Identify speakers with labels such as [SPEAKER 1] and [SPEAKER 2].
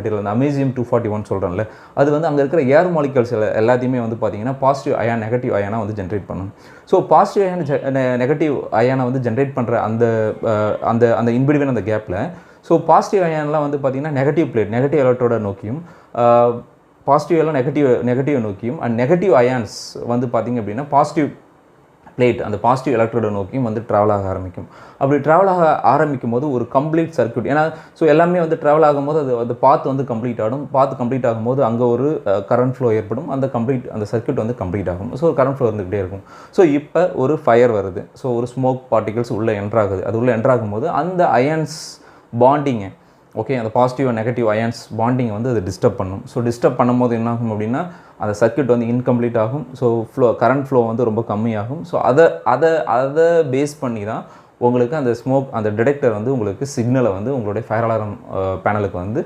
[SPEAKER 1] Material அந்த அமேசியம் 241 சொல்கிறேன்ல, அது வந்து அங்கே இருக்கிற ஏர் மாலிகல்ஸ் எல்லாத்தையுமே வந்து பார்த்தீங்கன்னா பாசிட்டிவ் அயான் நெகட்டிவ் அயானாக வந்து ஜென்ரேட் பண்ணும். ஸோ பாசிட்டிவ் அயான் நெகட்டிவ் அயானை வந்து ஜென்ரேட் பண்ணுற அந்த அந்த அந்த இன்பிட்வீன் அந்த கேப்பில் ஸோ பாசிட்டிவ் அயான்லாம் வந்து பார்த்தீங்கன்னா நெகட்டிவ் பிளேட் நெகட்டிவ் எலக்ட்ரோட நோக்கியும், பாசிட்டிவ் எல்லாம் நெகட்டிவ் நோக்கியும், அண்ட் நெகட்டிவ் அயான்ஸ் வந்து பார்த்திங்க அப்படின்னா பாசிட்டிவ் பிளேட் அந்த பாசிட்டிவ் எலக்ட்ரோட நோக்கியும் வந்து ட்ராவல் ஆக ஆரம்பிக்கும். அப்படி ட்ராவல் ஆக ஆரம்பிக்கும் போது ஒரு கம்ப்ளீட் சர்க்யூட், ஏன்னா ஸோ எல்லாமே வந்து ட்ராவல் ஆகும்போது அது பாத் வந்து கம்ப்ளீட் ஆகும். பாத் கம்ப்ளீட் ஆகும்போது அங்கே ஒரு கரண்ட் ஃப்ளோ ஏற்படும். அந்த சர்க்யூட் வந்து கம்ப்ளீட் ஆகும். ஸோ கரண்ட் ஃப்ளோ இருந்துகிட்டே இருக்கும். ஸோ இப்போ ஒரு ஃபயர் வருது. ஸோ ஒரு ஸ்மோக் பார்ட்டிகல்ஸ் உள்ளே என்ட்ராகுது. அது உள்ளே என்ட்ராகும்போது அந்த அயன்ஸ் பாண்டிங்கை ஓகே அந்த பாசிட்டிவ் நெகட்டிவ் அயான்ஸ் பாண்டிங்கை வந்து அது டிஸ்டர்ப் பண்ணும். ஸோ டிஸ்டர்ப் பண்ணும்போது என்ன ஆகும் அப்படின்னா அந்த சர்க்யூட் வந்து இன்கம்ப்ளீட் ஆகும். ஸோ கரண்ட் ஃப்ளோ வந்து ரொம்ப கம்மியாகும். ஸோ அதை பேஸ் பண்ணி தான் உங்களுக்கு அந்த டிடெக்டர் வந்து உங்களுக்கு சிக்னலை வந்து உங்களுடைய ஃபயர் அலாரம் பேனலுக்கு வந்து